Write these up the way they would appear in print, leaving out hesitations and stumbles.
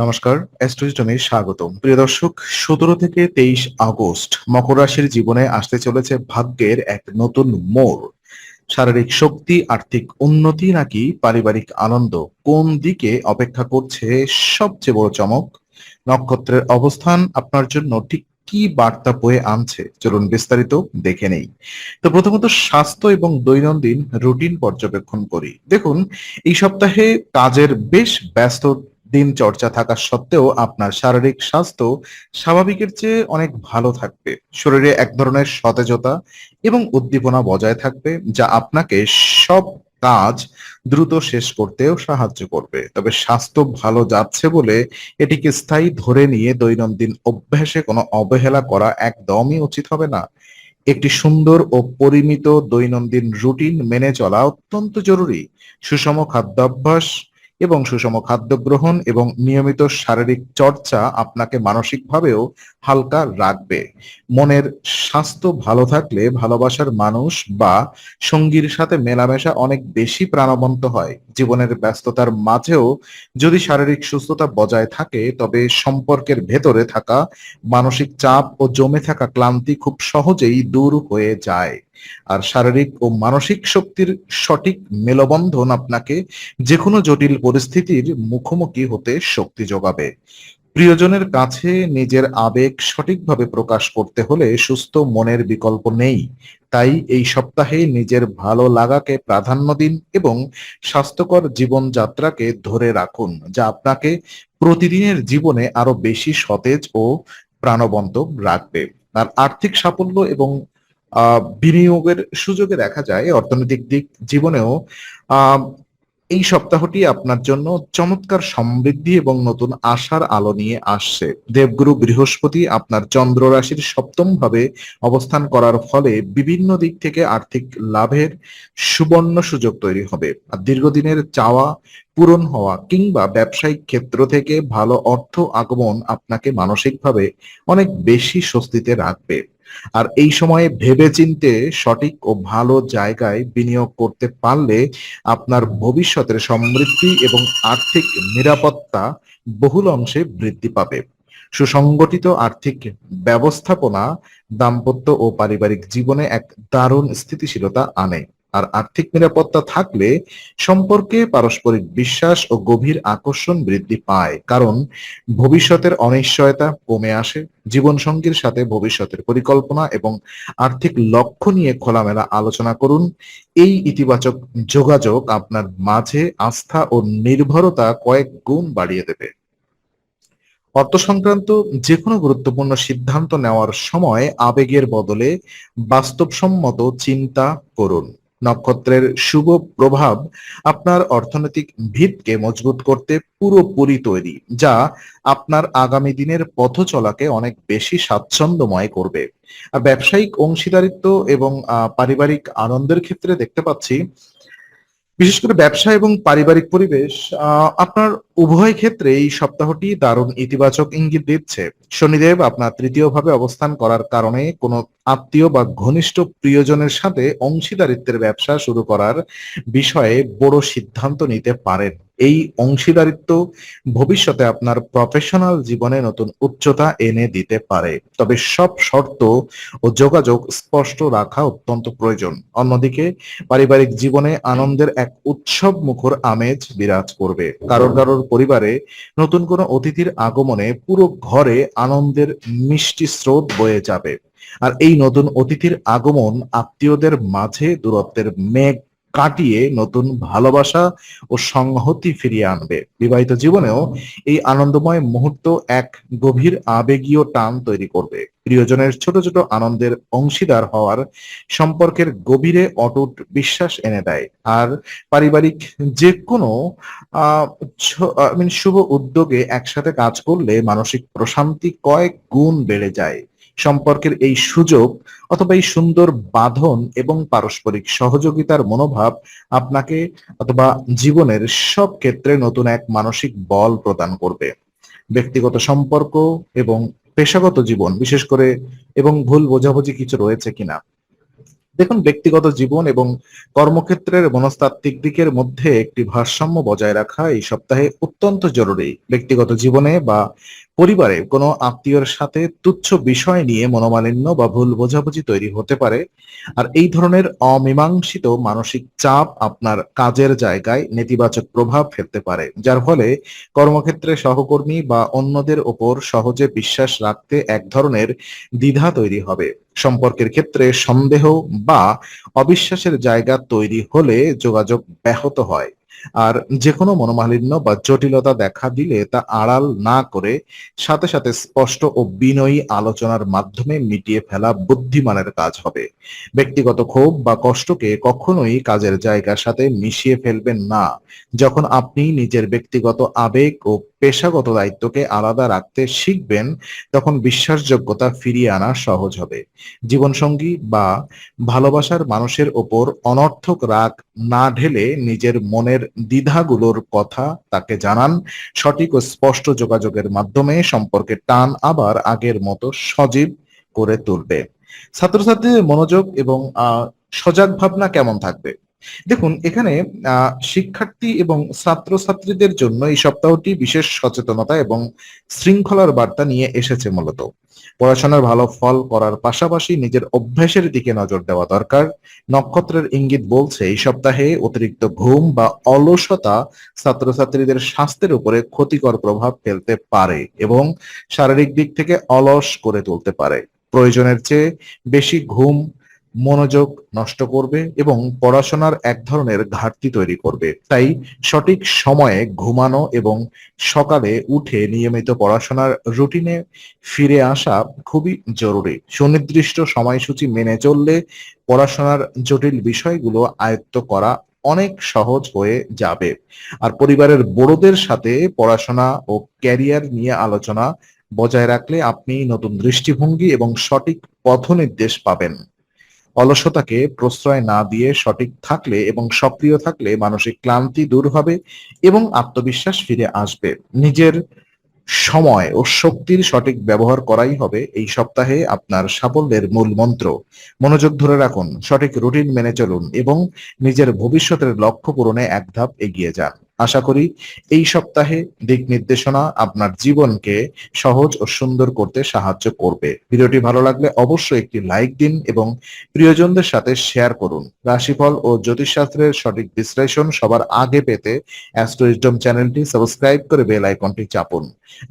নমস্কার, অ্যাস্ট্রোইস্টমে স্বাগতম। প্রিয় দর্শক, ১৭ থেকে ২৩ আগস্ট মকর রাশির জীবনে আসতে চলেছে ভাগ্যের এক নতুন মোড়। শারীরিক শক্তি, আর্থিক উন্নতি নাকি পারিবারিক আনন্দ, কোন দিকে অপেক্ষা করছে সবচেয়ে বড় চমক? নক্ষত্রের অবস্থান আপনার জন্য ঠিক কি বার্তা বয়ে আনছে, চলুন বিস্তারিত দেখে নেই। তো প্রথমত স্বাস্থ্য এবং দৈনন্দিন রুটিন পর্যবেক্ষণ করি। দেখুন, এই সপ্তাহে কাজের বেশ ব্যস্ত দিনচর্চা থাকা সত্ত্বেও আপনার শারীরিক স্বাস্থ্য স্বাভাবিকের চেয়ে অনেক ভালো থাকবে। শরীরে এক ধরনের সতেজতা এবং উদ্দীপনা বজায় থাকবে, যা আপনাকে সব কাজ দ্রুত শেষ করতেও সাহায্য করবে। তবে স্বাস্থ্য ভালো যাচ্ছে বলে এটিকে স্থায়ী ধরে নিয়ে দৈনন্দিন অভ্যাসে কোনো অবহেলা করা একদমই উচিত হবে না। একটি সুন্দর ও পরিমিত দৈনন্দিন রুটিন মেনে চলা অত্যন্ত জরুরি। সুষম খাদ্যাভ্যাস এবং সুষম খাদ্য গ্রহণ এবং নিয়মিত শারীরিক চর্চা আপনাকে মানসিকভাবেও হালকা রাখবে। মনের স্বাস্থ্য ভালো থাকলে ভালোবাসার মানুষ বা সঙ্গীর সাথে মেলামেশা অনেক বেশি প্রাণবন্ত হয়। জীবনের ব্যস্ততার মাঝেও যদি শারীরিক সুস্থতা বজায় থাকে, তবে সম্পর্কের ভেতরে থাকা মানসিক চাপ ও জমে থাকা ক্লান্তি খুব সহজেই দূর হয়ে যায়। আর শারীরিক ও মানসিক শক্তির সঠিক মেলবন্ধন আপনাকে যেকোনো জটিল পরিস্থিতির মুখোমুখি হতে শক্তি যোগাবে। প্রিয়জনের কাছে নিজের আবেগ সঠিকভাবে প্রকাশ করতে হলে সুস্থ মনের বিকল্প নেই। তাই এই সপ্তাহে নিজের ভালো লাগাকে প্রাধান্য দিন এবং স্বাস্থ্যকর জীবনযাত্রাকে ধরে রাখুন, যা আপনাকে প্রতিদিনের জীবনে আরো বেশি সতেজ ও প্রাণবন্ত রাখবে। আর আর্থিক সাফল্য এবং বিনিয়োগের সুযোগে দেখা যায় অর্থনৈতিক দিক জীবনেও আহ এই সপ্তাহটি আপনার জন্য চমৎকার সমৃদ্ধি এবং নতুন আশার আলো নিয়ে আসছে। দেবগুরু বৃহস্পতি আপনার চন্দ্র রাশির সপ্তম ভাবে অবস্থান করার ফলে বিভিন্ন দিক থেকে আর্থিক লাভের সুবর্ণ সুযোগ তৈরি হবে। আর দীর্ঘদিনের চাওয়া পূরণ হওয়া কিংবা ব্যবসায়িক ক্ষেত্র থেকে ভালো অর্থ আগমন আপনাকে মানসিকভাবে অনেক বেশি স্বস্তিতে রাখবে। আর এই সময়ে ভেবেচিন্তে সঠিক ও ভালো জায়গায় বিনিয়োগ করতে পারলে আপনার ভবিষ্যতের সমৃদ্ধি এবং আর্থিক নিরাপত্তা বহুল অংশে বৃদ্ধি পাবে। সুসংগঠিত আর্থিক ব্যবস্থাপনা দাম্পত্য ও পারিবারিক জীবনে এক দারুণ স্থিতিশীলতা আনে। আর আর্থিক নিরাপত্তা থাকলে সম্পর্কে পারস্পরিক বিশ্বাস ও গভীর আকর্ষণ বৃদ্ধি পায়, কারণ ভবিষ্যতের অনিশ্চয়তা কমে আসে। জীবনসঙ্গীর সাথে ভবিষ্যতের পরিকল্পনা এবং আর্থিক লক্ষ্য নিয়ে খোলামেলা আলোচনা করুন। এই ইতিবাচক যোগাযোগ আপনার মাঝে আস্থা ও নির্ভরতা কয়েক গুণ বাড়িয়ে দেবে। অর্থ সংক্রান্ত যে কোনো গুরুত্বপূর্ণ সিদ্ধান্ত নেওয়ার সময় আবেগের বদলে বাস্তবসম্মত চিন্তা করুন। নক্ষত্রের শুভ প্রভাব আপনার অর্থনৈতিক ভিতকে মজবুত করতে পুরোপুরি তৈরি, যা আপনার আগামী দিনের পথ চলাকে অনেক বেশি স্বাচ্ছন্দ্যময় করবে। আর ব্যবসায়িক অংশীদারিত্ব এবং পারিবারিক আনন্দের ক্ষেত্রে দেখতে পাচ্ছি, বিশেষ করে ব্যবসা এবং পারিবারিক পরিবেশ, আপনার উভয় ক্ষেত্রে এই সপ্তাহটি দারুণ ইতিবাচক ইঙ্গিত দিচ্ছে। শনিদেব আপনার তৃতীয় ভাবে অবস্থান করার কারণে কোনো আত্মীয় বা ঘনিষ্ঠ প্রিয়জনের সাথে অংশীদারিত্বের ব্যবসা শুরু করার বিষয়ে বড় সিদ্ধান্ত নিতে পারেন। এই অংশীদারিত্ব ভবিষ্যতে আপনার প্রফেশনাল জীবনে নতুন উচ্চতা এনে দিতে পারে, তবে সব শর্ত ও যোগাযোগ স্পষ্ট রাখা অত্যন্ত প্রয়োজন। অন্যদিকে পারিবারিক জীবনে আনন্দের এক উৎসব মুখর আমেজ বিরাজ করবে। কারোর কারোর পরিবারে নতুন কোনো অতিথির আগমনে পুরো ঘরে আনন্দের মিষ্টি স্রোত বয়ে যাবে। আর এই নতুন অতিথির আগমন আত্মীয়দের মাঝে দূরত্বের মেঘ কাটিয়ে নতুন ভালোবাসা ও সংহতি ফিরিয়ে আনবে। বিবাহিত জীবনেও এই আনন্দময় মুহূর্ত এক গভীর আবেগীয় টান তৈরি করবে। প্রিয়জনের ছোট ছোট আনন্দের অংশীদার হওয়ার সম্পর্কের গভীরে অটুট বিশ্বাস এনে দেয়। আর পারিবারিক যে কোনো শুভ উদ্যোগে একসাথে কাজ করলে মানসিক প্রশান্তি কয়েক গুণ বেড়ে যায়। সম্পর্কের এই সুযোগ অথবা এই সুন্দর বাঁধন এবং পারস্পরিক সহযোগিতার মনোভাব আপনাকে অথবা জীবনের সব ক্ষেত্রে নতুন এক মানসিক বল প্রদান করবে। ব্যক্তিগত সম্পর্ক এবং পেশাগত জীবন বিশেষ করে এবং ভুল বোঝাবুঝি কিছু রয়েছে কিনা, দেখুন, ব্যক্তিগত জীবন এবং কর্মক্ষেত্রের মনস্তাত্ত্বিক দিকের মধ্যে একটি ভারসাম্য বজায় রাখা এই সপ্তাহে অত্যন্ত জরুরি। ব্যক্তিগত জীবনে বা পরিবারে কোনো আত্মীয়র সাথে তুচ্ছ বিষয় নিয়ে মনোমালিন্য বা ভুল বোঝাবুঝি তৈরি হতে পারে। আর এই ধরনের অমীমাংসিত মানসিক চাপ আপনার কাজের জায়গায় নেতিবাচক প্রভাব ফেলতে পারে, যার ফলে কর্মক্ষেত্রে সহকর্মী বা অন্যদের ওপর সহজে বিশ্বাস রাখতে এক ধরনের দ্বিধা তৈরি হবে। সম্পর্কের ক্ষেত্রে সন্দেহ বা অবিশ্বাসের জায়গা তৈরি হলে যোগাযোগ ব্যাহত হয়। আর যেকোনো মনোমালিন্য বা জটিলতা দেখা দিলে তা আড়াল না করে সাথে সাথে স্পষ্ট ও বিনয়ী আলোচনার মাধ্যমে মিটিয়ে ফেলা বুদ্ধিমানের কাজ হবে। ব্যক্তিগত ক্ষোভ বা কষ্টকে কখনোই কাজের জায়গার সাথে মিশিয়ে ফেলবেন না। যখন আপনি নিজের ব্যক্তিগত আবেগ ও পেশাগত দায়িত্বকে আলাদা রাখতে শিখবেন, তখন বিশ্বাসযোগ্যতা ফিরিয়ে আনা সহজ হবে। জীবনসঙ্গী বা ভালোবাসার মানুষের ওপর অনর্থক রাগ না ঢেলে নিজের মনের দ্বিধাগুলোর কথা তাকে জানান। সঠিক ও স্পষ্ট যোগাযোগের মাধ্যমে সম্পর্কের টান আবার আগের মতো সজীব করে তুলবে। ছাত্রছাত্রীদের মনোযোগ এবং সজাগ ভাবনা কেমন থাকবে? দেখুন, এখানে শিক্ষার্থী এবং ছাত্রছাত্রীদের জন্য এই সপ্তাহটি বিশেষ সচেতনতা এবং শৃঙ্খলার বার্তা নিয়ে এসেছে মূলত। পড়াশোনার ভালো ফল করার পাশাপাশি নিজের অভ্যাসের দিকে নজর দেওয়া দরকার। নক্ষত্রের ইঙ্গিত বলছে এই সপ্তাহে অতিরিক্ত ঘুম বা অলসতা ছাত্রছাত্রীদের স্বাস্থ্যের উপরে ক্ষতিকর প্রভাব ফেলতে পারে এবং শারীরিক দিক থেকে অলস করে তুলতে পারে। প্রয়োজনের চেয়ে বেশি ঘুম মনোযোগ নষ্ট করবে এবং পড়াশোনার এক ধরনের ঘাটতি তৈরি করবে। তাই সঠিক সময়ে ঘুমানো এবং সকালে উঠে নিয়মিত পড়াশোনার রুটিনে ফিরে আসা খুবই জরুরি। সুনির্দিষ্ট সময়সূচি মেনে চললে পড়াশোনার জটিল বিষয়গুলো আয়ত্ত করা অনেক সহজ হয়ে যাবে। আর পরিবারের বড়দের সাথে পড়াশোনা ও ক্যারিয়ার নিয়ে আলোচনা বজায় রাখলে আপনি নতুন দৃষ্টিভঙ্গি এবং সঠিক পথনির্দেশ পাবেন। অলসতাকে প্রশ্রয় না দিয়ে সঠিক থাকলে এবং সক্রিয় থাকলে মানসিক ক্লান্তি দূর হবে এবং আত্মবিশ্বাস ফিরে আসবে। নিজের সময় ও শক্তির সঠিক ব্যবহার করাই হবে এই সপ্তাহে আপনার সাফল্যের মূল মন্ত্র। মনোযোগ ধরে রাখুন, সঠিক রুটিন মেনে চলুন এবং নিজের ভবিষ্যতের লক্ষ্য পূরণে এক ধাপ এগিয়ে যান। আশা করি এই সপ্তাহে দিক নির্দেশনা আপনার জীবনকে সহজ ও সুন্দর করতে সাহায্য করবে। ভিডিওটি ভালো লাগলে অবশ্যই একটি লাইক দিন এবং প্রিয়জনদের সাথে শেয়ার করুন। রাশিফল ও জ্যোতিষশাস্ত্রের সঠিক বিশ্লেষণ সবার আগে পেতে অ্যাস্ট্রো উইজডম চ্যানেলটি সাবস্ক্রাইব করে বেল আইকনটি চাপুন।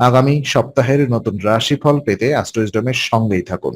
আগামী সপ্তাহের নতুন রাশিফল পেতে অ্যাস্ট্রো উইজডমের সঙ্গেই থাকুন।